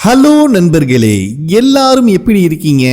Hello நண்பர்களே, எல்லாரும் எப்படி இருக்கீங்க?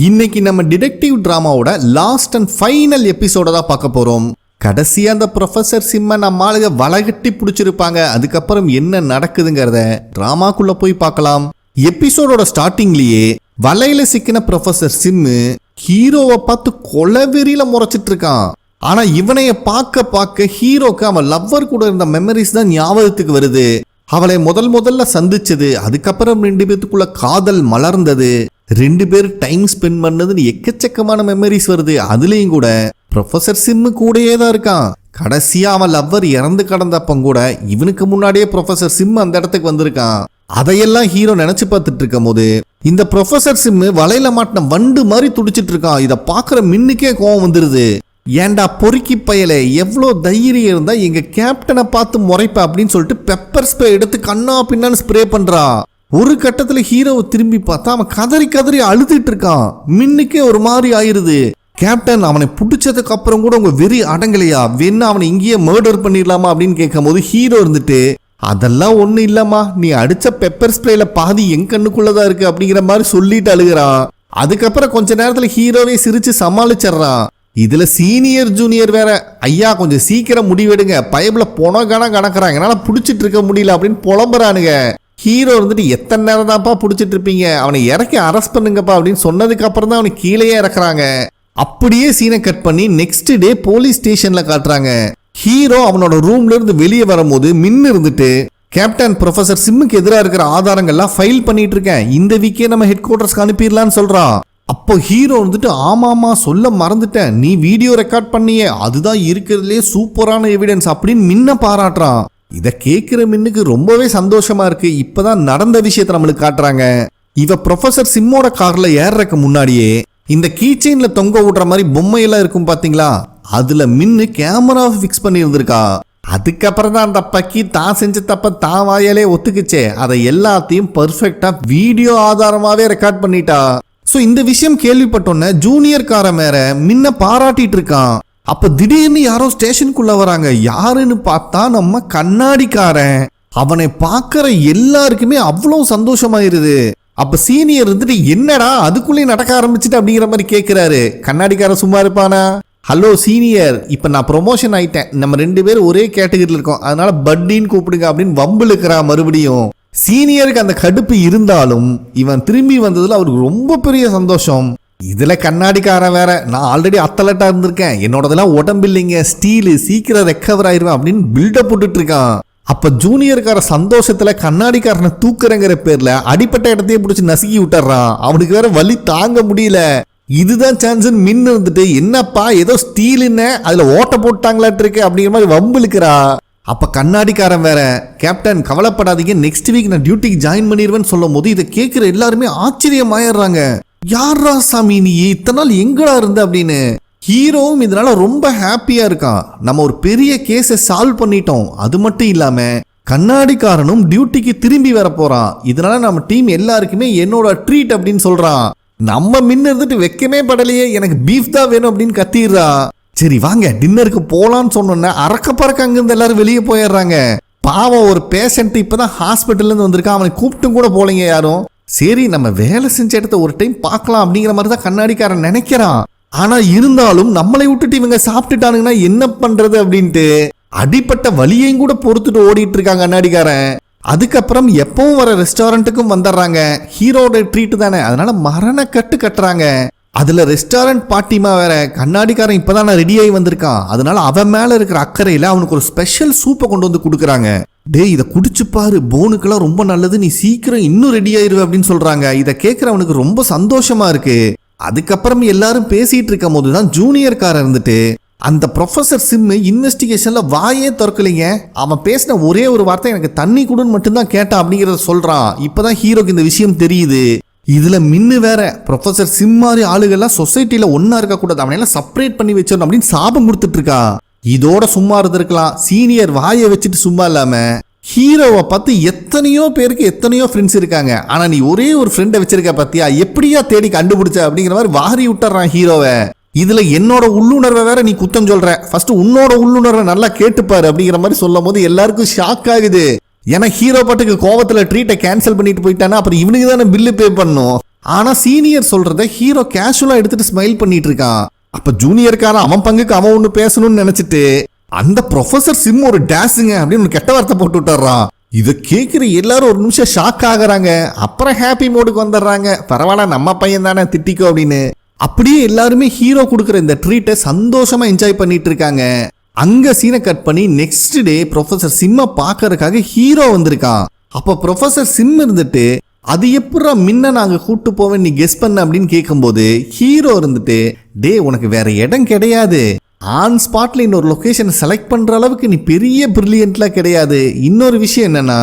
இன்னைக்கு நம்ம டிடெக்டிவ் டிராமாவோட லாஸ்ட் அண்ட் ஃபைனல் எபிசோட தான் பார்க்க போறோம். கடைசியா அந்த ப்ரொஃபசர் சிம்ம நம்ம ஆளுங்க வளகட்டி பிடிச்சிருப்பாங்க. அதுக்கப்புறம் என்ன நடக்குதுங்கிறத டிராமாக்குள்ள போய் பார்க்கலாம். எபிசோடோட ஸ்டார்டிங்லயே வலையில சிக்கின ப்ரொஃபசர் சிம்மு ஹீரோவை பார்த்து கொலவெறியில முறைச்சிட்டு இருக்கான். ஆனா இவனைய பார்க்க ஹீரோக்கு அவன் லவ்வர் கூட இருந்த மெமரிஸ் தான் ஞாபகத்துக்கு வருது. அவளை முதல்ல சந்திச்சது, அதுக்கப்புறம் 2 பேத்துக்குள்ள காதல் மலர்ந்தது, 2 பேர் டைம் ஸ்பெண்ட் பண்ணதுன்னு எக்கச்சக்கமான மெமரிஸ் வருது. அதுலயும் கூட ப்ரொஃபசர் சிம்மு கூடயே தான் இருக்கான். கடைசியா அவன் லவ்வர் இறந்து கடந்தப்ப கூட இவனுக்கு முன்னாடியே ப்ரொஃபசர் சிம் அந்த இடத்துக்கு வந்திருக்கான். அதையெல்லாம் ஹீரோ நினைச்சு பார்த்துட்டு இருக்கும் போது இந்த ப்ரொஃபசர் சிம்மு வலையில மாட்டின வண்டு மாதிரி துடிச்சிட்டு இருக்கான். இதை பாக்குற மின்னுக்கே கோவம் வந்துருது. ஏண்டா பொறுக்கி பயலே, எவ்வளோ தைரியம் இருந்தா எங்க கேப்டனை பார்த்து முறைப்ப அப்படின்னு சொல்லிட்டு பெப்பர் ஸ்ப்ரே எடுத்து கண்ணா பின்னான்னு ஸ்ப்ரே பண்றா. ஒரு கட்டத்துல ஹீரோவை திரும்பி பார்த்தா அவன் கதறி அழுதுட்டு இருக்கான். மின்னுக்கே ஒரு மாதிரி ஆயிருது. கேப்டன், அவனை பிடிச்சதுக்கு அப்புறம் கூட உங்க வெறி அடங்கலையா? வேணா அவனை இங்கேயே மர்டர் பண்ணிடலாமா அப்படின்னு கேட்கும் போது ஹீரோ இருந்துட்டு, அதெல்லாம் ஒண்ணு இல்லம்மா, நீ அடிச்ச பெப்பர் ஸ்ப்ரேல பாதி என் கண்ணுக்குள்ளதான் இருக்கு அப்படிங்கிற மாதிரி சொல்லிட்டு அழுகிறான். அதுக்கப்புறம் கொஞ்ச நேரத்துல ஹீரோவே சிரிச்சு சமாளிச்சிடறான். இதுல சீனியர் ஜூனியர் வேற, ஐயா கொஞ்சம் சீக்கிரம் முடிவெடுங்க, பயபுல பொணக்கான கணக்குறாங்க, என்னால புடிச்சிட்டு இருக்க முடியல அப்படின்னு புலம்புறானுங்க. ஹீரோ இருந்துட்டு, எத்தனை நேரம் தான்ப்பா புடிச்சிட்டு இருப்பீங்க, அவனை இறக்கி அரெஸ்ட் பண்ணுங்கப்பா அப்படின்னு சொன்னதுக்கு அப்புறம் தான் அவனை கீழே இறக்குறாங்க. அப்படியே சீனை கட் பண்ணி நெக்ஸ்ட் டே போலீஸ் ஸ்டேஷன்ல காட்டுறாங்க. ஹீரோ அவனோட ரூம்ல இருந்து வெளியே வரும்போது மின்னு இருந்துட்டு, கேப்டன், ப்ரொஃபசர் சிம்முக்கு எதிராக இருக்கிற ஆதாரங்கள்லாம் ஃபைல் பண்ணிட்டு இருக்கேன், இந்த வீக்கே நம்ம ஹெட் குவார்டர்ஸ்க்கு அனுப்பிடலான்னு சொல்றான். அப்போ ஹீரோ வந்துட்டு, ஆமாமா சொல்ல மறந்துட்டேன், நீ வீடியோ ரெக்கார்ட் பண்ணியே, அதுதான் இருக்கிறதுலே சூப்பரான எவிடன்ஸ் அப்படின்னு மின்ன பாராட்டுறான். இத கேட்கிற மின்னுக்கு ரொம்பவே சந்தோஷமா இருக்கு. இப்பதான் நடந்த விஷயத்தை நம்மளுக்கு காட்டுறாங்க. இவ ப்ரொஃபசர் சிம்மோட கார்ல ஏறதுக்கு முன்னாடியே இந்த கீச்செயின்ல தொங்க விடுற மாதிரி பொம்மையெல்லாம் இருக்கும் பாத்தீங்களா, அதுல மின்னு கேமராவை பிக்ஸ் பண்ணி இருந்திருக்கா. அதுக்கப்புறம் தான் அந்த பக்கி தான் செஞ்ச தப்ப தான் வாயாலே ஒத்துக்குச்சே, அதை எல்லாத்தையும் பர்ஃபெக்டா வீடியோ ஆதாரமாவே ரெக்கார்ட் பண்ணிட்டா. சோ இந்த விஷயம் கேள்விப்பட்டோன்ன ஜூனியர் காரன் வேற மின்ன பாராட்டிட்டு இருக்கான். அப்ப திடீர்னு யாரோ ஸ்டேஷனுக்குள்ள வராங்க. யாருன்னு பார்த்தா நம்ம கண்ணாடிக்காரன். அவனை பார்க்கற எல்லாருக்குமே அவ்வளவு சந்தோஷமாயிருது. அப்ப சீனியர் இருந்துட்டு, என்னடா அதுக்குள்ளேயே நடக்க ஆரம்பிச்சுட்டு அப்படிங்கிற மாதிரி கேட்கிறாரு. கண்ணாடிக்காரன் சும்மா இருப்பானா? ஹலோ சீனியர், இப்ப நான் ப்ரொமோஷன் ஆயிட்டேன், நம்ம 2 பேரும் ஒரே கேட்டகரியில் இருக்கோம், அதனால பட்டின்னு கூப்பிடுங்க அப்படின்னு வம்பிழுக்கிறான். மறுபடியும் சீனியருக்கு அந்த கடுப்பு இருந்தாலும் இவன் திரும்பி வந்ததுல அவருக்கு ரொம்ப பெரிய சந்தோஷம். இதுல கண்ணாடிக்காரன் வேற, நான் ஆல்ரெடி அத்தலட்டா இருந்திருக்கேன், என்னோடதெல்லாம் உடம்பு இல்லைங்க, ஸ்டீலு, சீக்கிரம் ரெக்கவர் ஆயிருவேன் அப்படின்னு பில்டப் போட்டுட்டு இருக்கான். அப்ப ஜூனியர்கார சந்தோஷத்துல கண்ணாடிக்காரனை தூக்குறங்கிற பேர்ல அடிப்பட்ட இடத்தையே பிடிச்சி நசுக்கி விட்டுறான். அவனுக்கு வேற வலி தாங்க முடியல. இதுதான் சான்ஸ் மின்னு இருந்துட்டு, என்னப்பா ஏதோ ஸ்டீலுன்னு அதுல ஓட்ட போட்டாங்களாட்டு இருக்கு அப்படிங்கிற மாதிரி வம்பிழுக்கிறா. அப்ப கண்ணாடிக்காரன் வேற, கேப்டன் கவலைப்படாதீங்க, நெக்ஸ்ட் வீக் நான் டியூட்டிக்கு ஜாயின் பண்ணிடுவேன்னு சொல்லும் போது இதை கேட்கிற எல்லாருமே ஆச்சரியமாயிடுறாங்க. யாரா சாமி நீ இத்தனை நாள் எங்கடா இருந்த அப்படின்னு. ஹீரோவும் இதனால ரொம்ப ஹாப்பியா இருக்கான். நம்ம ஒரு பெரிய கேஸை சால்வ் பண்ணிட்டோம். அது மட்டும் இல்லாம கண்ணாடிக்காரனும் டியூட்டிக்கு திரும்பி வர போறான். இதனால நம்ம டீம் எல்லாருக்குமே என்னோட ட்ரீட் அப்படின்னு சொல்றான். நம்ம மின்ன இருந்துட்டு வெக்கமே படலையே, எனக்கு பீஃப் தான் வேணும் அப்படின்னு கத்திடுறா. சரி வாங்க டின்னருக்கு போலான்னு சொன்னோன்னா அறக்க பறக்க அங்கிருந்து எல்லாரும் வெளியே போயிடுறாங்க. பாவம் ஒரு பேஷண்ட் இப்பதான் ஹாஸ்பிட்டல்ல இருந்து வந்திருக்கான், அவனை கூப்பிட்டும் கூட போலீங்க யாரும். சரி நம்ம வேலை செஞ்ச இடத்த ஒரு டைம் பார்க்கலாம் அப்படிங்கிற மாதிரி தான் கண்ணாடிக்காரன் நினைக்கிறான். ஆனா இருந்தாலும் நம்மளை விட்டுட்டு இவங்க சாப்பிட்டுட்டானுங்கன்னா என்ன பண்றது அப்படின்ட்டு அடிப்பட்ட வலியையும் கூட பொறுத்துட்டு ஓடிட்டு இருக்காங்க கண்ணாடிக்காரன். அதுக்கப்புறம் எப்பவும் வர ரெஸ்டாரண்ட்டுக்கும் வந்துடுறாங்க. ஹீரோட ட்ரீட் தானே, அதனால மரண கட்டுறாங்க. அதுல ரெஸ்டாரண்ட் பாட்டிமா வேற, கண்ணாடிக்காரன் இப்பதான் ரெடி ஆகி வந்திருக்கான், அதனால அவன் மேல இருக்கிற அக்கறையில அவனுக்கு ஒரு ஸ்பெஷல் சூப்பை கொண்டு வந்து கொடுக்குறாங்க. டேய் இதை குடிச்சு பாரு, போனுக்கெல்லாம் ரொம்ப நல்லது, நீ சீக்கிரம் இன்னும் ரெடி ஆயிருவ அப்படின்னு சொல்றாங்க. இதை கேட்கிற அவனுக்கு ரொம்ப சந்தோஷமா இருக்கு. அதுக்கப்புறம் எல்லாரும் பேசிட்டு இருக்கும் போதுதான் ஜூனியர் காரன் இருந்துட்டு, அந்த ப்ரொஃபசர் சிம் இன்வெஸ்டிகேஷன்ல வாயே திறக்கலைங்க, அவன் பேசின ஒரே ஒரு வார்த்தை எனக்கு தண்ணி குடுன்னு மட்டும்தான் கேட்டான் அப்படிங்கறத சொல்றான். இப்பதான் ஹீரோக்கு இந்த விஷயம் தெரியுது. இதுல மின்னு வேற, ப்ரொஃபசர் சிம் மாதிரி ஆளுகள்லாம் சொசைட்டில ஒன்னா இருக்க கூடாது, அவனையெல்லாம் செப்பரேட் பண்ணி வச்சிடணும் அப்படின்னு சாபம் கொடுத்துட்டு இருக்கா. இதோட சும்மா இருந்திருக்கலாம், சீனியர் வாயை வச்சுட்டு சும்மா இல்லாம ஹீரோவை பார்த்து எத்தனையோ பேருக்கு எத்தனையோ ஃப்ரெண்ட்ஸ் இருக்காங்க, ஆனா நீ ஒரே ஒரு ஃப்ரெண்டை வச்சிருக்க பாத்தியா, எப்படியா தேடி கண்டுபிடிச்ச அப்படிங்கிற மாதிரி வாரி விட்டுறான் ஹீரோவை. இதுல என்னோட உள்ளுணர்வை வேற நீ குத்தம் சொல்ற, ஃபர்ஸ்ட் உன்னோட உள்ளுணர்வை நல்லா கேட்டுப்பாரு அப்படிங்கிற மாதிரி சொல்லும் போது எல்லாருக்கும் ஷாக் ஆகுது. ஏன்னா ஹீரோ பாட்டுக்கு கோவத்துல ட்ரீட்டை கேன்சல் பண்ணிட்டு போயிட்டானா அப்புறம் இவனுக்கு தானே பில்லு பே பண்ணும். ஆனா சீனியர் சொல்றத ஹீரோ கேஷுவலா எடுத்துட்டு ஸ்மைல் பண்ணிட்டு இருக்கான். அப்ப ஜூனியர்காரன் அவன் பங்குக்கு அவன் ஒண்ணு பேசணும்னு நினைச்சிட்டு அந்த ப்ரொஃபசர் சிம் ஒரு டேஸுங்க அப்படின்னு கெட்ட வார்த்தை போட்டு விட்டுறான். இதை கேட்கிற எல்லாரும் ஒரு நிமிஷம் ஷாக் ஆகுறாங்க. அப்புறம் ஹாப்பி மோடுக்கு வந்துடுறாங்க. பரவாயில்ல நம்ம பையன் தானே திட்டிக்கோ அப்படின்னு. அப்படியே எல்லாருமே ஹீரோ கொடுக்குற இந்த ட்ரீட்டை சந்தோஷமா என்ஜாய் பண்ணிட்டு இருக்காங்க. அங்க சீனை கட் பண்ணி நெக்ஸ்ட் டே ப்ரொஃபசர் சிம்மை பார்க்கறதுக்காக ஹீரோ வந்திருக்கான். அப்ப ப்ரொஃபசர் சிம் இருந்துட்டு அது எப்படா முன்ன நாங்க கூட்டு போவேன் நீ கெஸ் பண்ண அப்படின்னு கேட்கும்போது ஹீரோ இருந்துட்டு டே உனக்கு வேற இடம் கிடையாது, ஆன் ஸ்பாட்ல இன்னொரு லொகேஷன் செலக்ட் பண்ற அளவுக்கு நீ பெரிய பிரில்லியன்ட்லாம் கிடையாது. இன்னொரு விஷயம் என்னன்னா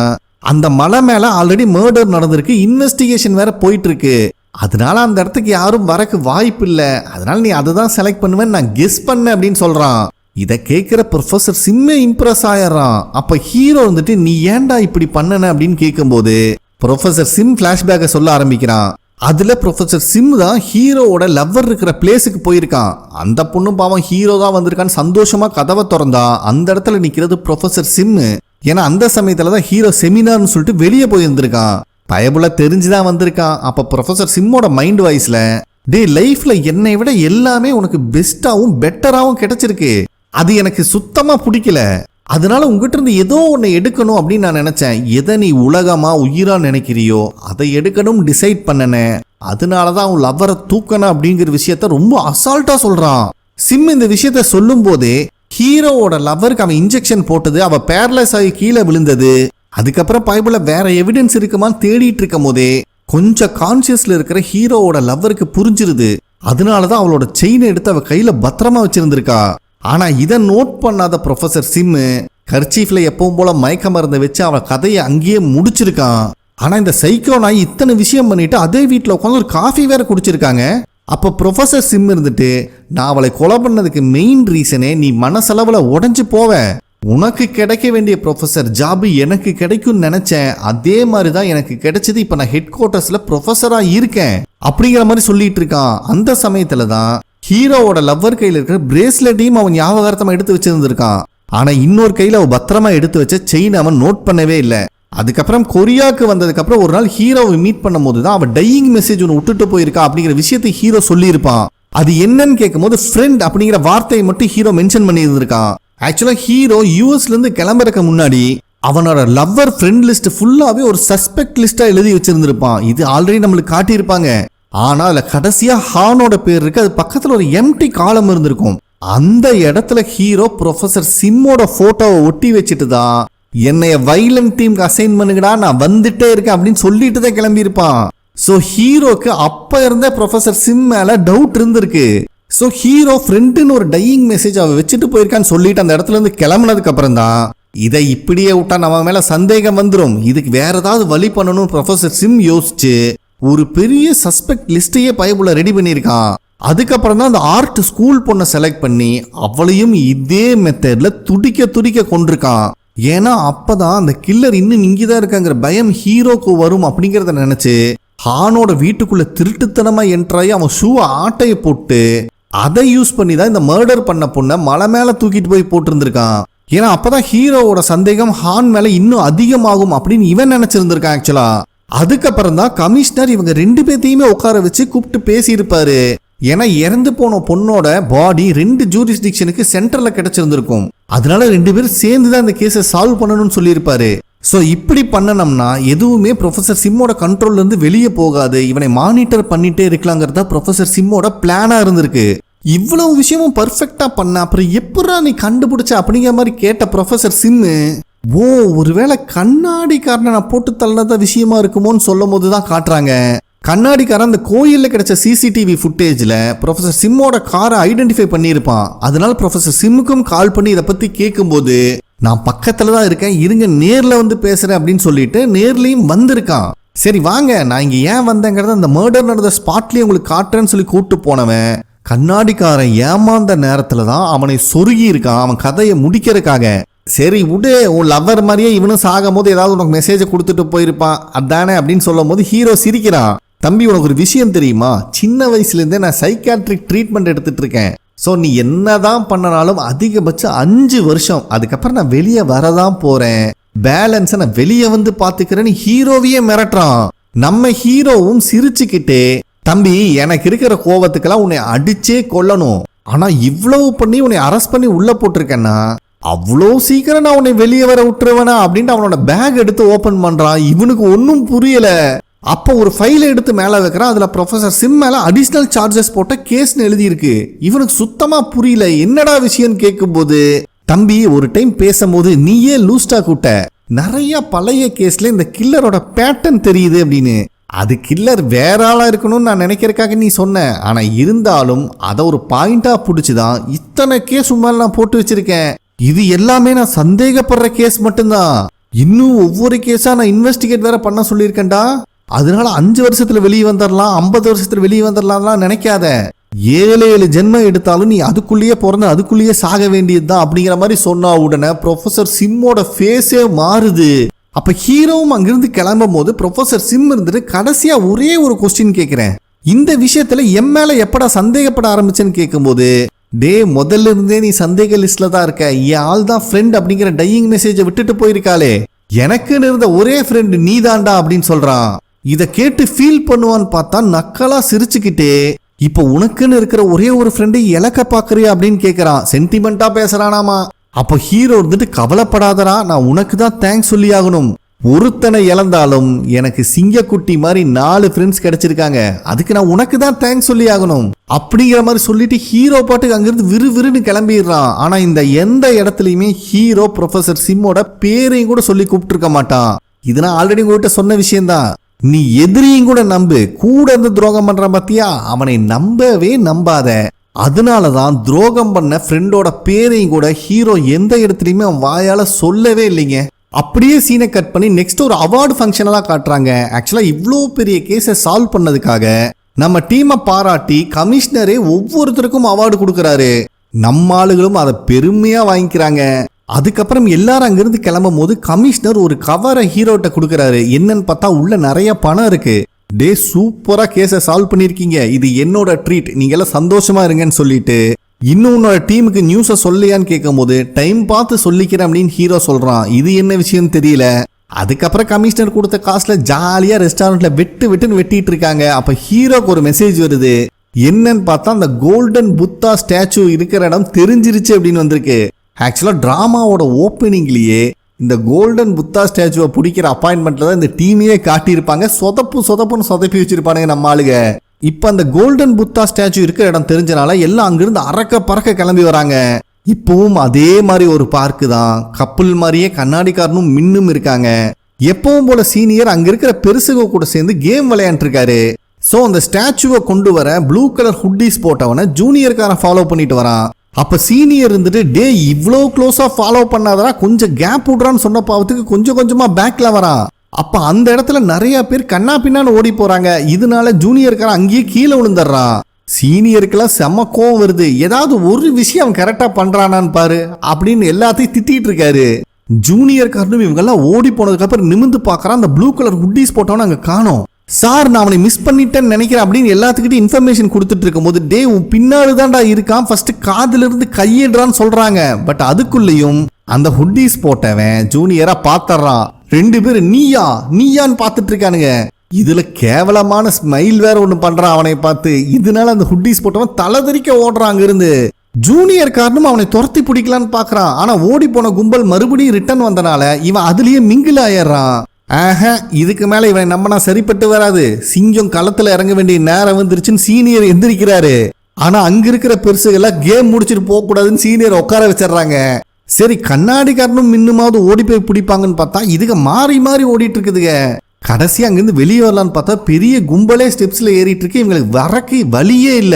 அந்த மலை மேல ஆல்ரெடி மர்டர் நடந்திருக்கு, இன்வெஸ்டிகேஷன் வேற போயிட்டு இருக்கு, அதனால அந்த இடத்துக்கு யாரும் வரக்கு வாய்ப்பு இல்லை, அதனால நீ அதை தான் செலக்ட் பண்ணுவேன்னு நான் கெஸ் பண்ண அப்படின்னு சொல்றான். இதை கேட்கிற ப்ரொஃபசர் சிம்மே இம்ப்ரெஸ் ஆயிடுறான். அப்ப ஹீரோ வந்துட்டு நீ ஏன்டா இப்படி பண்ணன அப்படின்னு கேட்கும்போது ப்ரொஃபசர் சிம் பிளாஷ்பேக்கை சொல்ல ஆரம்பிக்கிறான். அதுல ப்ரொஃபசர் சிம் தான் ஹீரோவோட லவ்வர் இருக்கிற பிளேஸுக்கு போயிருக்கான். அந்த பொண்ணு பாவம் ஹீரோ தான் வந்திருக்கான்னு சந்தோஷமா கதவை திறந்தா அந்த இடத்துல நிக்கிறது ப்ரொஃபசர் சிம். ஏன்னா அந்த சமயத்துல தான் ஹீரோ செமினார்னு சொல்லிட்டு வெளியே போயிருந்திருக்கான். பயபுல தெரிஞ்சுதான் வந்திருக்கான். அப்ப ப்ரொஃபசர் சிம்மோட மைண்ட் வாய்ஸ்ல டே லைஃப்ல என்னை விட எல்லாமே உனக்கு பெஸ்டாவும் பெட்டராவும் கிடைச்சிருக்கு, அது எனக்கு சுத்தமா பிடிக்கல, அதனால உங்ககிட்ட இருந்து ஏதோ ஒன்னு எடுக்கணும் அப்படின்னு நான் நினைச்சேன். எதை நீ உலகமா உயிரா நினைக்கிறியோ அதை எடுக்கணும் டிசைட் பண்ணனேன், அதனாலதான் உன் லவ்வரை தூக்கணும் அப்படிங்கிற விஷயத்த ரொம்ப அசால்ட்டா சொல்றான். சிம் இந்த விஷயத்த சொல்லும் போதே ஹீரோவோட லவ்வருக்கு அவன் இன்ஜெக்ஷன் போட்டது, அவ பேரலைஸ் ஆகி கீழே விழுந்தது, அதுக்கப்புறம் பைபிள்ல வேற எவிடன்ஸ் இருக்குமான்னு தேடிட்டு இருக்கும் போதே கொஞ்சம் கான்சியஸ்ல இருக்கிற ஹீரோவோட லவ்வருக்கு புரிஞ்சிருது. அதனாலதான் அவளோட செயினை எடுத்து அவ கையில பத்திரமா வச்சிருந்திருக்கா. ஆனா இதை நோட் பண்ணாத ப்ரொஃபசர் சிம் கர்ச்சீஃப்ல எப்பவும் போல மயக்க மருந்தை வச்சு அவன் கதையை அங்கேயே முடிச்சிருக்கான். ஆனா இந்த சைக்கோ நாய் இத்தனை விஷயம் பண்ணிட்டு அதே வீட்டுல உட்காந்து ஒரு காஃபி வேற குடிச்சிருக்காங்க. அப்ப ப்ரொஃபசர் சிம் இருந்துட்டு நான் அவளை கொலை பண்ணதுக்கு மெயின் ரீசனே நீ மனசளவுல உடஞ்சு போவ, உனக்கு கிடைக்க வேண்டிய ப்ரொஃபசர் ஜாபு எனக்கு கிடைக்கும்னு நினைச்சேன், அதே மாதிரிதான் எனக்கு கிடைச்சது, இப்ப நான் ஹெட் குவார்டர்ஸ்ல ப்ரொஃபசரா இருக்கேன் அப்படிங்கிற மாதிரி சொல்லிட்டு இருக்கான். அந்த சமயத்துல தான் ஹீரோவோட லவ்வர் கையில இருக்கிற பிரேஸ்லெட்டையும் அவன் ஞாபகார்த்தமா எடுத்து வச்சிருந்திருக்கான். ஆனா இன்னொரு கையில அவன் பத்திரமா எடுத்து வச்ச செயின் அவன் நோட் பண்ணவே இல்லை. அதுக்கப்புறம் கொரியாவுக்கு வந்ததுக்கு அப்புறம் ஒரு நாள் ஹீரோவை மீட் பண்ணும் போதுதான் அவன் டையிங் மெசேஜ் ஒன்று விட்டுட்டு போயிருக்கா அப்படிங்கிற விஷயத்தை ஹீரோ சொல்லியிருப்பான். அது என்னன்னு கேட்கும் போது ஃப்ரெண்ட் அப்படிங்கிற வார்த்தையை மட்டும் ஹீரோ மென்ஷன் பண்ணி இருந்திருக்கான். ஆக்சுவலா ஹீரோ யூஎஸ்ல இருந்து கிளம்புறதுக்கு முன்னாடி அவனோட லவ்வர் ஃப்ரெண்ட் லிஸ்ட் ஃபுல்லாவே ஒரு சஸ்பெக்ட் லிஸ்டா எழுதி வச்சிருந்திருப்பான். இது ஆல்ரெடி நம்மளுக்கு காட்டியிருப்பாங்க. ஆனா அதுல கடைசியா ஹானோட பேர் இருக்கு, அது பக்கத்துல ஒரு எம்டி காலம் இருந்திருக்கும். அந்த இடத்துல ஹீரோ ப்ரொஃபசர் சிம்மோட போட்டோவை ஒட்டி வச்சுட்டு தான் என்னைய வைலண்ட் டீமுக்கு அசைன் பண்ணுங்கடா நான் வந்துட்டே இருக்கேன் அப்படின்னு சொல்லிட்டு தான் கிளம்பி இருப்பான். சோ ஹீரோக்கு அப்ப இருந்த ப்ரொஃபசர் சிம் மேல டவுட் இருந்திருக்கு. சோ ஹீரோ ஃப்ரெண்டுன்னு ஒரு டையிங் மெசேஜ் அவ வச்சுட்டு போயிருக்கான்னு சொல்லிட்டு அந்த இடத்துல இருந்து கிளம்புனதுக்கு அப்புறம் தான் இதை இப்படியே விட்டா நம்ம மேல சந்தேகம் வந்துடும், இதுக்கு வேற ஏதாவது வழி பண்ணணும் ப்ரொஃபசர் சிம் யோசிச்சு ஒரு பெரிய சஸ்பெக்ட் லிஸ்டையே பைபிள ரெடி பண்ணியிருக்கான். அதுக்கப்புறம் தான் அந்த ஆர்ட் ஸ்கூல் பொண்ணை செலக்ட் பண்ணி அவளையும் இதே மெத்தட்ல துடிக்க கொண்டிருக்கான். ஏன்னா அப்பதான் அந்த கில்லர் இன்னும் இங்கதான் இருக்காங்கிற பயம் ஹீரோக்கு வரும் அப்படிங்கறத நினைச்சு ஹானோட வீட்டுக்குள்ள திருட்டுத்தனமா என்ட்ராயி அவன் ஷூவை ஆட்டைய போட்டு அதை யூஸ் பண்ணி தான் இந்த மர்டர் பண்ண பொண்ணை மலை மேல தூக்கிட்டு போய் போட்டிருந்திருக்கான். ஏன்னா அப்பதான் ஹீரோவோட சந்தேகம் ஹான் மேல இன்னும் அதிகமாகும் அப்படின்னு இவன் நினைச்சிருந்திருக்கான். ஆக்சுவலா அதுக்கப்புறம் தான் கமிஷனர் இவங்க ரெண்டு பேர்த்தையுமே உட்கார வச்சு கூப்பிட்டு பேசியிருப்பாரு. ஏன்னா இறந்து போன பொண்ணோட பாடி 2 ஜூரிஸ்டிக்ஷனுக்கு சென்டர்ல கிடைச்சிருந்திருக்கும், அதனால 2 பேரும் சேர்ந்து தான் இந்த கேஸை சால்வ் பண்ணணும்னு சொல்லியிருப்பாரு. ஸோ இப்படி பண்ணணும்னா எதுவுமே ப்ரொஃபசர் சிம்மோட கண்ட்ரோல்ல இருந்து வெளியே போகாது, இவனை மானிட்டர் பண்ணிட்டே இருக்கலாங்கிறதா ப்ரொஃபசர் சிம்மோட பிளானா இருந்திருக்கு. இவ்வளவு விஷயமும் பர்ஃபெக்டா பண்ண அப்புறம் எப்படா நீ கண்டுபிடிச்ச அப்படிங்கிற மாதிரி கேட்ட ப்ரொஃபசர் சிம்மு ஓ ஒருவேளை கண்ணாடிக்காரனை நான் போட்டு தள்ளத விஷயமா இருக்குமோன்னு சொல்லும் போது தான் காட்டுறாங்க. கண்ணாடிக்காரன் அந்த கோயிலில் கிடைச்ச சிசிடிவி ஃபுட்டேஜில் ப்ரொஃபசர் சிம்மோட காரை ஐடென்டிஃபை பண்ணியிருப்பான். அதனால ப்ரொஃபசர் சிம்முக்கும் கால் பண்ணி இதை பற்றி கேட்கும்போது நான் பக்கத்தில் தான் இருக்கேன், இருங்க நேரில் வந்து பேசுகிறேன் அப்படின்னு சொல்லிட்டு நேர்லையும் வந்திருக்கான். சரி வாங்க நான் இங்கே ஏன் வந்தேங்கிறத அந்த மர்டர் நடந்த ஸ்பாட்லேயே உங்களுக்கு காட்டுறேன்னு சொல்லி கூப்பிட்டு போனவன் கண்ணாடிக்காரன் ஏமாந்த நேரத்தில் தான் அவனை சொருகி இருக்கான் அவன் கதையை முடிக்கிறதுக்காக. சரி விடு, உன் லவ்வர் மாதிரியே இவனும் சாகும் போது ஏதாவது உனக்கு மெசேஜை கொடுத்துட்டு போயிருப்பான் அதானே அப்படின்னு சொல்லும் போது ஹீரோ சிரிக்கிறான். தம்பி உனக்கு ஒரு விஷயம் தெரியுமா, சின்ன வயசுலேருந்தே நான் சைக்காட்ரிக் ட்ரீட்மெண்ட் எடுத்துட்டு இருக்கேன். ஸோ நீ என்னதான் பண்ணனாலும் அதிகபட்சம் 5 வருஷம், அதுக்கப்புறம் நான் வெளியே வரதான் போறேன். பேலன்ஸை நான் வெளியே வந்து பாத்துக்கிறேன்னு ஹீரோவையே மிரட்டுறான். நம்ம ஹீரோவும் சிரிச்சுக்கிட்டே, தம்பி எனக்கு இருக்கிற கோவத்துக்கெல்லாம் உன்னை அடிச்சே கொல்லணும், ஆனா இவ்வளவு பண்ணி உன்னை அரெஸ்ட் பண்ணி உள்ள போட்டிருக்கேன்னா அவ்வளோ சீக்கிரம் நான் உன்னை வெளியே வர விட்டுருவேனா அப்படின்ட்டு அவனோட பேக் எடுத்து ஓபன் பண்றான். இவனுக்கு ஒன்னும் புரியல. அப்ப ஒரு ஃபைலை எடுத்து மேல வைக்கிறான். அதுல ப்ரொஃபசர் சிம் மேல அடிஷனல் சார்ஜஸ் போட்ட கேஸ்னு எழுதி இருக்கு. இவனுக்கு சுத்தமா புரியல என்னடா விஷயம் கேட்கும்போது, தம்பி ஒரு டைம் பேசும்போது நீயே லூஸ்டா கூட்ட, நிறைய பழைய கேஸ்ல இந்த கில்லரோட பேட்டர்ன் தெரியுது அப்படின்னு. அது கில்லர் வேற ஆளா இருக்கணும்னு நான் நினைக்கிறதுக்காக நீ சொன்ன, ஆனா இருந்தாலும் அதை ஒரு பாயிண்டா பிடிச்சுதான் இத்தனை கேஸ் உண்மையில நான் போட்டு வச்சிருக்கேன். இது எல்லாமே நான் சந்தேகப்படுற கேஸ் மட்டும்தான். இன்னும் ஒவ்வொரு கேஸா நான் இன்வெஸ்டிகேட் வேற பண்ண சொல்லியிருக்கேன்டா. அதனால 5 வருஷத்துல வெளியே வந்துடலாம், 50 வருஷத்துல வெளியே வந்துடலாம் நினைக்காத. 7 ஜென்மம் எடுத்தாலும் நீ அதுக்குள்ளேயே பிறந்து அதுக்குள்ளேயே சாக வேண்டியதுதான் அப்படிங்கிற மாதிரி சொன்னா உடனே ப்ரொஃபசர் சிம்மோட ஃபேஸே மாறுது. அப்ப ஹீரோவும் அங்கிருந்து கிளம்பும் போது ப்ரொஃபசர் சிம் இருந்துட்டு கடைசியா ஒரே ஒரு கொஸ்டின் கேட்கிறேன், இந்த விஷயத்துல என் மேல எப்படா சந்தேகப்பட ஆரம்பிச்சேன்னு கேட்கும்போது, டே முதல்ல இருந்தே நீ சந்தேக லிஸ்ட்ல தான் இருக்க, என் ஆள் தான் ஃப்ரெண்ட் அப்படிங்கிற டையிங் மெசேஜை விட்டுட்டு போயிருக்காளே, எனக்குன்னு இருந்த ஒரே ஃப்ரெண்ட் நீ தான்டா அப்படின்னு சொல்றான். இதை கேட்டு ஃபீல் பண்ணுவான்னு பார்த்தா நக்கலா சிரிச்சுக்கிட்டே, இப்போ உனக்குன்னு இருக்கிற ஒரே ஒரு ஃப்ரெண்டை இலக்க பாக்குறியா அப்படின்னு கேட்கறான். சென்டிமெண்டா பேசுறானாமா. அப்போ ஹீரோ இருந்துட்டு கவலைப்படாதரா, நான் உனக்கு தான் தேங்க்ஸ் சொல்லி ஆகணும், ஒருத்தனை இழந்தாலும் எனக்கு சிங்கக்குட்டி மாதிரி 4 ஃப்ரெண்ட்ஸ் கிடைச்சிருக்காங்க, அதுக்கு நான் உனக்கு தான் தேங்க்ஸ் சொல்லி ஆகணும் அப்படிங்கிற மாதிரி சொல்லிட்டு ஹீரோ பாட்டுக்கு அங்கிருந்து விறுவிறுன்னு கிளம்பிடுறான். ஆனா இந்த எந்த இடத்துலயுமே ஹீரோ ப்ரொஃபசர் சிம்மோட பேரையும் கூட சொல்லி கூப்பிட்டு இருக்க மாட்டான். இது நான் ஆல்ரெடி உங்ககிட்ட சொன்ன விஷயம்தான். நீ எதிரியும் கூட நம்பு, கூட இருந்து துரோகம் பண்ற பத்தியா, அவனை நம்பவே நம்பாத. அதனாலதான் துரோகம் பண்ண ஃப்ரெண்டோட பேரையும் கூட ஹீரோ எந்த இடத்துலயுமே அவன் வாயால சொல்லவே இல்லைங்க. அப்படியே சீனை கட் பண்ணி நெக்ஸ்ட் ஒரு அவார்டு ஃபங்க்ஷனெல்லாம் காட்டுறாங்க. ஆக்சுவலா இவ்வளோ பெரிய கேஸை சால்வ் பண்ணதுக்காக நம்ம டீமை பாராட்டி கமிஷனரே ஒவ்வொருத்தருக்கும் அவார்டு கொடுக்கறாரு. நம்ம ஆளுகளும் அதை பெருமையா வாங்கிக்கிறாங்க. அதுக்கப்புறம் எல்லாரும் அங்கிருந்து கிளம்பும் போது கமிஷனர் ஒரு கவரை ஹீரோட்ட கொடுக்கறாரு. என்னன்னு பார்த்தா உள்ள நிறைய பணம் இருக்கு. டே சூப்பரா கேஸை சால்வ் பண்ணிருக்கீங்க, இது என்னோட ட்ரீட், நீங்க எல்லாம் சந்தோஷமா இருங்கன்னு சொல்லிட்டு, இன்னும் உன்னோட டீமுக்கு நியூஸை சொல்லியான்னு கேட்கும் போது டைம் பார்த்து சொல்லிக்கிறேன் அப்படின்னு ஹீரோ சொல்றான். இது என்ன விஷயம் தெரியல. அதுக்கப்புறம் கமிஷனர் கொடுத்த காசுல ஜாலியா ரெஸ்டாரண்ட்ல வெட்டுன்னு வெட்டிட்டு இருக்காங்க. அப்ப ஹீரோக்கு ஒரு மெசேஜ் வருது. என்னன்னு பார்த்தா அந்த கோல்டன் புத்தா ஸ்டாச்சு இருக்கிற இடம் தெரிஞ்சிருச்சு அப்படின்னு வந்திருக்கு. ஆக்சுவலா டிராமாவோட ஓப்பனிங்லயே இந்த கோல்டன் புத்தா ஸ்டாச்சுவை பிடிக்கிற அப்பாயின்மெண்ட்ல தான் இந்த டீமையே காட்டியிருப்பாங்க. சொதப்புன்னு சொதப்பி வச்சிருப்பானுங்க நம்ம ஆளுங்க. இப்ப அந்த கோல்டன் புத்தா ஸ்டாச்சு இருக்கிற இடம் தெரிஞ்சனால எல்லாம் அங்கிருந்து அறக்க பறக்க கிளம்பி வராங்க. இப்பவும் அதே மாதிரி ஒரு பார்க்கு தான், கப்பல் மாதிரியே கண்ணாடிக்காரனும் மின்னும் இருக்காங்க. எப்பவும் போல சீனியர் அங்க இருக்கிற பெருசுக கூட சேர்ந்து கேம் விளையாண்டு இருக்காரு. சோ அந்த ஸ்டாச்சுவை கொண்டு வர ப்ளூ கலர் ஹுட்டிஸ் போட்டவன ஜூனியர்காரன் ஃபாலோ பண்ணிட்டு வரான். அப்ப சீனியர் இருந்துட்டு, டே இவ்வளோ க்ளோஸா ஃபாலோ பண்ணாதரா, கொஞ்சம் கேப் விடுறான்னு சொன்ன பாவத்துக்கு கொஞ்சம் கொஞ்சமா பேக்ல வரான். அப்ப அந்த இடத்துல நிறைய பேர் கண்ணா பின்னான்னு ஓடி போறாங்க. இதனால ஜூனியர்காரன் அங்கேயே கீழே விழுந்துடுறான். சீனியருக்கெல்லாம் செம்ம கோவம் வருது. ஏதாவது ஒரு விஷயம் கரெக்டா பண்றானான்னு பாரு அப்படின்னு எல்லாத்தையும் திட்டிட்டு இருக்காரு. ஜூனியர்காரனும் இவங்கெல்லாம் ஓடி போனதுக்கு அப்புறம் நிமிந்து பாக்குறான். அந்த ப்ளூ கலர் ஹுட்டிஸ் போட்டவன அங்க காணோம். சார் நான் அவனை மிஸ் பண்ணிட்டேன்னு நினைக்கிறேன் அப்படின்னு எல்லாத்துக்கிட்டையும் இன்ஃபர்மேஷன் கொடுத்துட்டு இருக்கும் போது, டே உன் பின்னாடி தான்டா இருக்கான், ஃபர்ஸ்ட் காதுல இருந்து கையிடுறான்னு சொல்றாங்க. பட் அதுக்குள்ளேயும் அந்த ஹுட்டிஸ் போட்டவன் ஜூனியரா பாத்துறான். 2 பேர் நீயான்னு பாத்துட்டு இருக்கானுங்க. இதுல கேவலமான ஸ்மைல் வேற ஒண்ணு பண்றான் அவனை பார்த்து. இதனால அந்த ஹுட்டிஸ் போட்டவன் தலதறிக்க ஓடுறான் அங்க இருந்து. ஜூனியர் காரனும் அவனை துரத்தி பிடிக்கலான்னு பாக்குறான். ஆனா ஓடி போன கும்பல் மறுபடியும் ரிட்டர்ன் வந்தனால இவன் அதுலயே மிங்கிள் ஆயிடுறான். இதுக்கு மேல இவன் நம்மனா சரிப்பட்டு வராது, சிங்கம் களத்துல இறங்க வேண்டிய நேரம் வந்துருச்சுன்னு சீனியர் எந்திரிக்கிறாரு. ஆனா அங்க இருக்கிற பெருசுகள்லாம் கேம் முடிச்சுட்டு போக கூடாதுன்னு சீனியர் உட்கார வச்சிடறாங்க. சரி கண்ணாடிக்காரனும் மின்னுமாவது ஓடி போய் பிடிப்பாங்கன்னு பார்த்தா இதுக்கு மாறி ஓடிட்டு இருக்குதுங்க. கடைசி அங்கிருந்து வெளியே வரலான்னு பார்த்தா பெரிய கும்பலே ஸ்டெப்ஸ்ல ஏறிட்டு இருக்கு. இவங்களுக்கு வரக்கு வழியே இல்ல.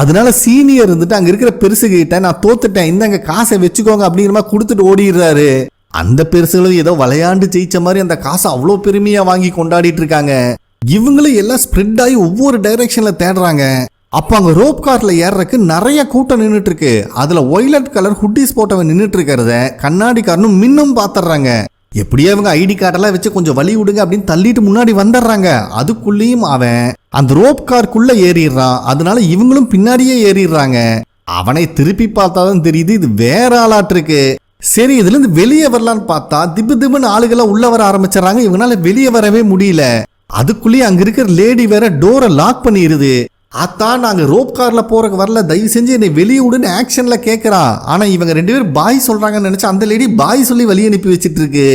அதனால சீனியர் இருந்துட்டு அங்க இருக்கிற பெருசுகிட்ட, நான் தோத்துட்டேன், இந்தாங்க காசை வச்சுக்கோங்க அப்படிங்கிற மாதிரி கொடுத்துட்டு ஓடிடுறாரு. அந்த பெருசுகளும் ஏதோ விளையாண்டு ஜெயிச்ச மாதிரி அந்த காசை அவ்வளோ பெருமையா வாங்கி கொண்டாடிட்டு இருக்காங்க. இவங்களும் எல்லாம் ஸ்ப்ரெட் ஆகி ஒவ்வொரு டைரக்ஷன்ல தேடுறாங்க. அப்ப அங்க ரோப் கார்ல ஏறக்கு நிறைய கூட்டம் நின்றுட்டு இருக்கு. அதுல ஒய்லட் கலர் ஹுட்டிஸ் போட்டவன் நின்றுட்டு இருக்கிறத கண்ணாடிக்காரனும் மின்னும் பாத்துறாங்க. எப்படியே அவங்க ஐடி கார்டெல்லாம் வச்சு கொஞ்சம் வழி விடுங்க அப்படின்னு தள்ளிட்டு முன்னாடி வந்துடுறாங்க. அதுக்குள்ளேயும் அவன் அந்த ரோப் கார்க்குள்ள ஏறிடுறான். அதனால இவங்களும் பின்னாடியே ஏறிடுறாங்க. அவனை திருப்பி பார்த்தாதான் தெரியுது இது வேற ஆளாட்டு இருக்கு. சரி இதுல இருந்து வெளியே வரலான்னு பார்த்தா திபுன்னு ஆளுகளை உள்ள வர ஆரம்பிச்சாங்க. இவங்களால வெளியே வரவே முடியல. அதுக்குள்ளேயே அங்க இருக்கிற லேடி வேற டோரை லாக் பண்ணிடுது. அதான் நாங்க ரோப் கார்ல போறக்கு வரல, தயவு செஞ்சு என்னை வெளியே விடுன்னு ஆக்ஷன்ல கேட்கறா. ஆனா இவங்க 2 பேரும் பாய் சொல்றாங்கன்னு நினைச்சு அந்த லேடி பாய் சொல்லி வழி அனுப்பி வச்சிட்டு இருக்கு.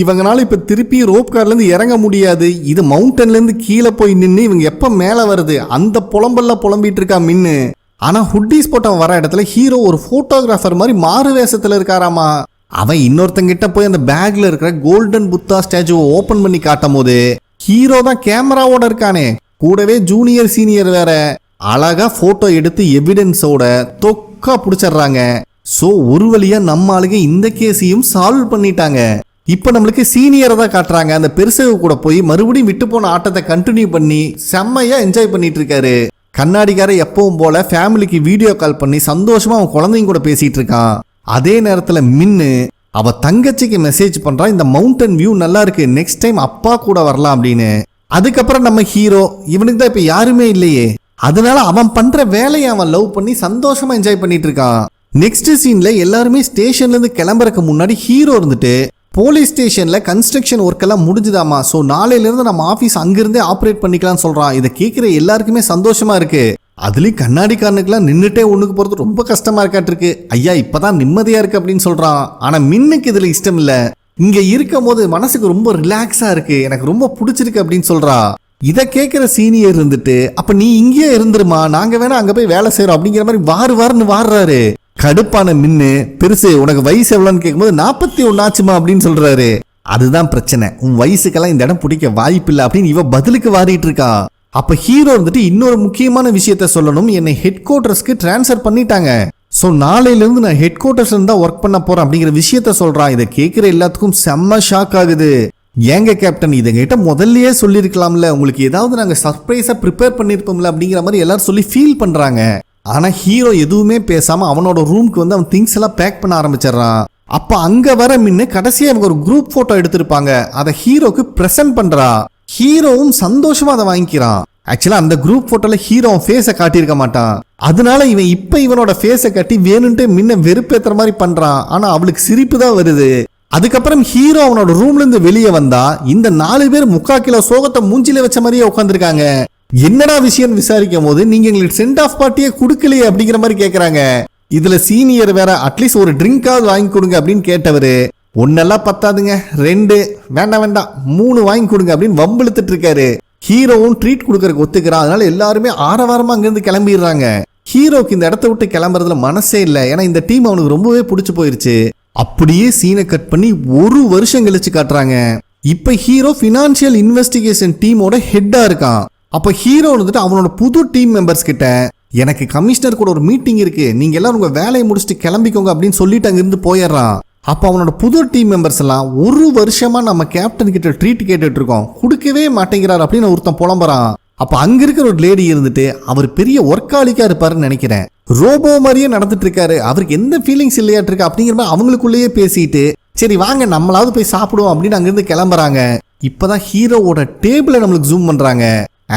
இவங்கனால இப்ப திருப்பி ரோப் கார்ல இருந்து இறங்க முடியாது. இது மவுண்டன்ல இருந்து கீழே போய் நின்று இவங்க எப்ப மேல வருது அந்த புலம்பல்ல புலம்பிட்டு இருக்கா மின்னு. ஆனா ஹுட்டீஸ் போட்டவன் வர இடத்துல ஹீரோ ஒரு போட்டோகிராஃபர் மாதிரி மாறு வேஷத்துல இருக்காராமா. அவன் இன்னொருத்தங்கிட்ட போய் அந்த பேக்ல இருக்கிற கோல்டன் புத்தா ஸ்டாச்சுவை ஓபன் பண்ணி காட்டும் போது ஹீரோ தான் கேமராவோட இருக்கானே, கூடவே ஜூனியர் சீனியர் வேற. அழகா போட்டோ எடுத்து எவிடன்ஸோட தொக்கா பிடிச்சிடுறாங்க. சோ ஒரு வழியா நம்ம ஆளுங்க இந்த கேஸையும் சால்வ் பண்ணிட்டாங்க. இப்ப நம்மளுக்கு சீனியரை தான் காட்டுறாங்க. அந்த பெருசு கூட போய் மறுபடியும் விட்டு போன ஆட்டத்தை கண்டினியூ பண்ணி செம்மையா என்ஜாய் பண்ணிட்டு இருக்காரு. கண்ணாடிக்கார எப்பவும் போல ஃபேமிலிக்கு வீடியோ கால் பண்ணி சந்தோஷமா அவன் குழந்தைங்க கூட பேசிட்டு இருக்கான். அதே நேரத்துல மின்னு அவ தங்கச்சிக்கு மெசேஜ் பண்றான், இந்த மவுண்டன் வியூ நல்லா இருக்கு, நெக்ஸ்ட் டைம் அப்பா கூட வரலாம் அப்படின்னு. அதுக்கப்புறம் நம்ம ஹீரோ இவனுக்கு தான் இப்ப யாருமே இல்லையே, அதனால அவன் பண்ற வேலையை அவன் லவ் பண்ணி சந்தோஷமா என்ஜாய் பண்ணிட்டு இருக்கான். நெக்ஸ்ட் சீன்ல எல்லாருமே ஸ்டேஷன்ல இருந்து கிளம்புறதுக்கு முன்னாடி ஹீரோ இருந்துட்டு போலீஸ் ஸ்டேஷன்ல கன்ஸ்ட்ரக்ஷன் ஒர்க் எல்லாம் முடிஞ்சுதாமா, ஸோ நாளையில இருந்து நம்ம ஆஃபீஸ் அங்கிருந்தே ஆப்ரேட் பண்ணிக்கலாம் சொல்றான். இதை கேட்கிற எல்லாருக்குமே சந்தோஷமா இருக்கு. அதுலயும் கண்ணாடிக்காரனுக்குலாம் நின்றுட்டே ஒண்ணுக்கு போறது ரொம்ப கஷ்டமா இருக்காட்டிருக்கு. ஐயா இப்பதான் நிம்மதியா இருக்கு அப்படின்னு சொல்றான். ஆனா மின்னுக்கு இதுல இஷ்டம் இல்ல. இங்க இருக்கும் போது மனசுக்கு ரொம்ப ரிலாக்ஸா இருக்கு, எனக்கு ரொம்ப பிடிச்சிருக்கு அப்படின்னு சொல்றா. இதை கேட்கிற சீனியர் இருந்துட்டு அப்ப நீ இங்கேயே இருந்துருமா, நாங்க வேணா அங்க போய் வேலை செய்யறோம் அப்படிங்கிற மாதிரி வாருன்னு வாடுறாரு. கடுப்பான மின்னு பெருசு உனக்கு வயசு எவ்வளோன்னு கேட்கும்போது 41 ஆச்சுமா அப்படின்னு சொல்றாரு. அதுதான் பிரச்சனை, உன் வயசுக்கெல்லாம் இந்த இடம் பிடிக்க வாய்ப்பு இல்லை அப்படின்னு இவ பதிலுக்கு வாரிட்டு இருக்கா. அப்ப ஹீரோ வந்துட்டு இன்னொரு முக்கியமான விஷயத்த சொல்லணும், என்னை ஹெட் குவார்டர்ஸ்க்கு டிரான்ஸ்ஃபர் பண்ணிட்டாங்க, ஸோ நாளையில இருந்து நான் ஹெட் குவார்டர்ஸ் தான் ஒர்க் பண்ண போறேன் அப்படிங்கிற விஷயத்த சொல்றான். இதை கேட்கிற எல்லாத்துக்கும் செம்ம ஷாக் ஆகுது. ஏங்க கேப்டன் இதை கிட்ட முதல்லயே சொல்லியிருக்கலாம்ல, உங்களுக்கு ஏதாவது நாங்க சர்ப்ரைஸா ப்ரிப்பேர் பண்ணிருப்போம்ல அப்படிங்கிற மாதிரி எல்லாரும் சொல்லி ஃபீல் பண்றாங்க. ஆனா ஹீரோ எதுவுமே பேசாம அவனோட ரூம்க்கு வந்து அவன் திங்ஸ் எல்லாம் பேக் பண்ண ஆரம்பிச்சிடறான். அப்ப அங்க வர மின்னு கடைசியா அவங்க ஒரு குரூப் போட்டோ எடுத்திருப்பாங்க, அதை ஹீரோக்கு பிரசன்ட் பண்றா. ஹீரோவும் சந்தோஷமா அதை வாங்கிக்கிறான். ஆக்சுவலா அந்த குரூப் போட்டோல ஹீரோ ஃபேஸை காட்டியிருக்க மாட்டான், அதனால இவன் இப்ப இவனோட ஃபேஸை காட்டி வேணும்ட்டு முன்ன வெறுப்பேத்துற மாதிரி பண்றான். ஆனா அவளுக்கு சிரிப்பு தான் வருது. அதுக்கப்புறம் ஹீரோ அவனோட ரூம்ல இருந்து வெளியே வந்தா இந்த 4 பேர் 3/4 கிலோ சோகத்தை மூஞ்சில வச்ச மாதிரியே உட்காந்துருக்காங்க. என்னடா விஷயம் விசாரிக்கும் போது நீங்க எங்களுக்கு சென்ட் ஆஃப் பார்ட்டியே கொடுக்கலையே அப்படிங்கிற மாதிரி கேக்குறாங்க. இதுல சீனியர் வேற அட்லீஸ்ட் ஒரு ட்ரிங்காவது வாங்கி கொடுங்க அப்படின்னு கேட்டவரு, ஒன்னெல்லாம் பத்தாதுங்க 2 வேண்டாம் 3 வாங்கி கொடுங்க அப்படின்னு வம்பிழுத்துட்டு இருக்காரு. ஹீரோவும் ட்ரீட் கொடுக்கறதுக்கு ஒத்துக்கிறான். அதனால எல்லாருமே ஆரவாரமா அங்கிருந்து கிளம்பிடுறாங்க. ஹீரோக்கு இந்த இடத்த விட்டு கிளம்புறதுல மனசே இல்லை, ஏன்னா இந்த டீம் அவனுக்கு ரொம்பவே பிடிச்சு போயிருச்சு. அப்படியே சீனை கட் பண்ணி 1 வருஷம் கழிச்சு காட்டுறாங்க. இப்ப ஹீரோ பினான்சியல் இன்வெஸ்டிகேஷன் டீமோட ஹெட்டா இருக்கான். அப்ப ஹீரோ வந்துட்டு அவனோட புது டீம் மெம்பர்ஸ் கிட்ட எனக்கு கமிஷனர் கூட ஒரு மீட்டிங் இருக்கு, நீங்க எல்லாரும் உங்க வேலையை முடிச்சுட்டு கிளம்பிக்கோங்க அப்படின்னு சொல்லிட்டு அங்கிருந்து போயிடுறான். அப்ப அவனோட புது டீம் மெம்பர்ஸ் எல்லாம் 1 வருஷமா நம்ம கேப்டன் கிட்ட ட்ரீட் கேட்டுட்டு இருக்கோம், கொடுக்கவே மாட்டேங்கிறார் அப்படின்னு ஒருத்தன் புலம்புறான். அப்ப அங்க இருக்கிற ஒரு லேடி இருந்துட்டு அவர் பெரிய ஒர்க்காலிக்கா இருப்பாருன்னு நினைக்கிறேன், ரோபோ மாதிரியே நடந்துட்டு இருக்காரு, அவருக்கு எந்த ஃபீலிங்ஸ் இல்லையாட்டு இருக்கு அப்படிங்கிற மாதிரி அவங்களுக்குள்ளேயே பேசிட்டு சரி வாங்க நம்மளாவது போய் சாப்பிடுவோம் அப்படின்னு அங்கிருந்து கிளம்புறாங்க. இப்பதான் ஹீரோவோட டேபிளை நம்மளுக்கு ஜூம் பண்றாங்க.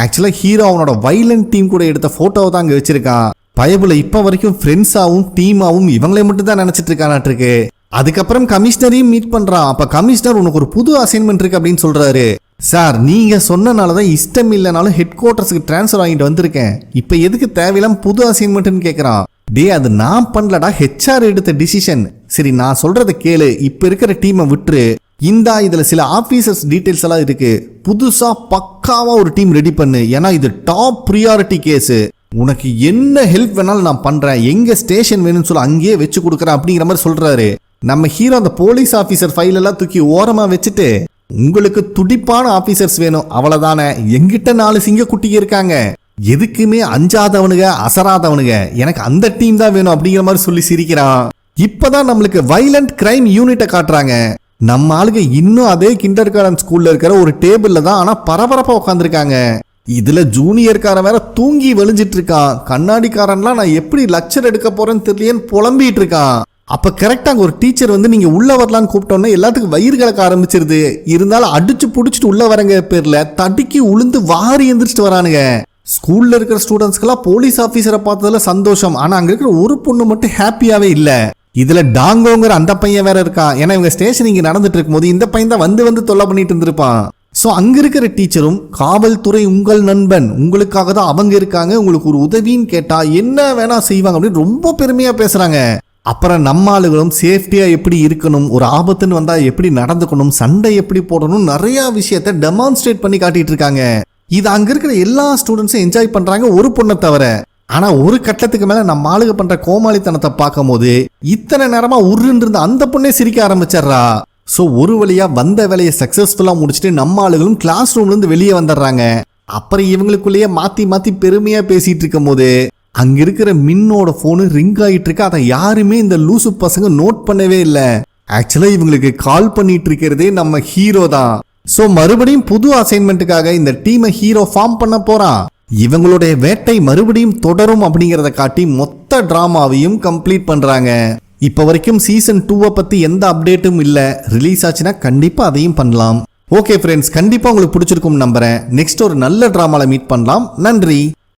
ஆக்சுவலா ஹீரோ அவனோட வைலண்ட் டீம் கூட எடுத்த போட்டோவை தான் அங்க வச்சிருக்கான். பயபுல இப்ப வரைக்கும் ஃப்ரெண்ட்ஸாவும் டீமாவும் இவங்களே மட்டும் தான் நினைச்சிட்டு இருக்கானாட்டு இருக்கு. அதுக்கப்புறம் கமிஷனரையும் மீட் பண்றான். அப்ப கமிஷனர் உனக்கு ஒரு புது அசைன்மெண்ட் இருக்கு அப்படின்னு சொல்றாரு. சார் நீங்க சொன்னனாலதான் இஷ்டம் இல்லைனாலும் ஹெட் குவார்டர்ஸ்க்கு டிரான்ஸ்ஃபர் வாங்கிட்டு வந்திருக்கேன், இப்ப எதுக்கு தேவையில்லாம புது அசைன்மெண்ட்னு கேக்குறான். டே அது நான் பண்ணலடா, ஹெச்ஆர் எடுத்த டிசிஷன். சரி நான் சொல்றத கேளு, இப்ப இருக்கிற டீமை விட்டுரு, இந்தா இதுல சில ஆபீசர்ஸ் டீடைல்ஸ் எல்லாம் இருக்கு, புதுசா பக்காவா ஒரு டீம் ரெடி பண்ணு, ஏன்னா இது டாப் ப்ரியாரிட்டி கேஸ், உனக்கு என்ன ஹெல்ப் வேணாலும் நான் பண்றேன், எங்க ஸ்டேஷன் வேணும்னு சொல்ல அங்கேயே வச்சு கொடுக்குறேன் அப்படிங்கிற மாதிரி சொல்றாரு. நம்ம ஹீரோ அந்த போலீஸ் ஆபீசர் ஃபைல் எல்லாம் தூக்கி ஓரமா வச்சுட்டு உங்களுக்கு துடிப்பான ஆபீசர்ஸ் வேணும் அவ்வளவுதானே, எங்கிட்ட 4 சிங்கக்குட்டிங்க இருக்காங்க, எதுக்குமே அஞ்சாதவனுங்க அசராதவனுங்க, எனக்கு அந்த டீம் தான் வேணும் அப்படிங்கிற மாதிரி சொல்லி சிரிக்கிறான். இப்பதான் நம்மளுக்கு வைலண்ட் கிரைம் யூனிட்டை காட்டுறாங்க. நம்ம ஆளுங்க இன்னும் அதே கிண்டர் கார்டன் ஸ்கூல்ல இருக்கிற ஒரு டேபிள்ல தான், ஆனா பரபரப்பா உட்காந்துருக்காங்க. இதுல ஜூனியர்காரன் வேற தூங்கி வெளிஞ்சிட்டு இருக்கான். கண்ணாடிக்காரன்லாம் நான் எப்படி லெக்சர் எடுக்க போறேன்னு தெரியலன்னு புலம்பிட்டு இருக்கான். அப்ப கரெக்டா அங்க ஒரு டீச்சர் வந்து நீங்க உள்ள வரலான்னு கூப்பிட்டோன்னே எல்லாத்துக்கும் வயிறு கலக்க ஆரம்பிச்சிருது. இருந்தாலும் அடிச்சு புடிச்சிட்டு உள்ள வரங்க பேர்ல தடுக்கி உளுந்து வாரி எந்திரிச்சிட்டு வரானுங்க. ஸ்கூல்ல இருக்கிற ஸ்டூடெண்ட்ஸ்க்கெல்லாம் போலீஸ் ஆபீசரை பார்த்ததுல சந்தோஷம், ஆனா அங்க இருக்கிற ஒரு பொண்ணு மட்டும் ஹாப்பியாவே இல்ல. இதுல டாங்கோங்கிற அந்த பையன் வேற இருக்கான். ஏன்னா இவங்க ஸ்டேஷன் இங்க நடந்துட்டு இருக்கும்போது இந்த பையன் தான் வந்து தொல்லை பண்ணிட்டு இருந்திருப்பான். சோ அங்க இருக்கிற டீச்சரும் காவல்துறை உங்கள் நண்பன், உங்களுக்காக தான் அவங்க இருக்காங்க, உங்களுக்கு ஒரு உதவின்னு கேட்டா என்ன வேணா செய்வாங்க அப்படின்னு ரொம்ப பெருமையா பேசுறாங்க. அப்புறம் நம்ம ஆளுகளும் சேஃப்டியா எப்படி இருக்கணும், ஒரு ஆபத்துன்னு வந்தா எப்படி நடந்துக்கணும், சண்டை எப்படி போடணும், நிறைய விஷயத்த டெமான்ஸ்ட்ரேட் பண்ணி காட்டிட்டு இருக்காங்க. இது அங்க இருக்கிற எல்லா ஸ்டூடெண்ட்ஸும் என்ஜாய் பண்றாங்க, ஒரு பொண்ணை தவிர. ஆனா ஒரு கட்டத்துக்கு மேல நம்ம ஆளுக பண்ற கோமாளித்தனத்தை பார்க்கும் போது இத்தனை நேரமா உருன்னு இருந்த அந்த பொண்ணே சிரிக்க ஆரம்பிச்சிடுறா. சோ ஒரு வழியா வந்த வேலையை சக்சஸ்ஃபுல்லா முடிச்சுட்டு நம்ம ஆளுகளும் கிளாஸ் ரூம்ல இருந்து வெளியே வந்துடுறாங்க. அப்புறம் இவங்களுக்குள்ளேயே மாத்தி மாத்தி பெருமையா பேசிட்டு இருக்கும் போது அங்க இருக்கிற மின்னோட போனு ரிங் ஆகிட்டு இருக்கு. அதை யாருமே இந்த லூசு பசங்க நோட் பண்ணவே இல்லை. ஆக்சுவலா இவங்களுக்கு கால் பண்ணிட்டு இருக்கிறதே நம்ம ஹீரோ தான். சோ மறுபடியும் புது அசைன்மெண்ட்டுக்காக இந்த டீமை ஹீரோ ஃபார்ம் பண்ண போறான். இவங்களுடைய வேட்டை மறுபடியும் தொடரும் அப்படிங்கறத காட்டி மொத்த டிராமாவையும் கம்ப்ளீட் பண்றாங்க. இப்ப வரைக்கும் சீசன் 2 பத்தி எந்த அப்டேட்டும் இல்ல. ரிலீஸ் ஆச்சுன்னா கண்டிப்பா அதையும் பண்ணலாம். ஓகே ஃப்ரெண்ட்ஸ், கண்டிப்பா உங்களுக்கு பிடிச்சிருக்கும் நம்புறேன். நெக்ஸ்ட் ஒரு நல்ல டிராமால மீட் பண்ணலாம். நன்றி.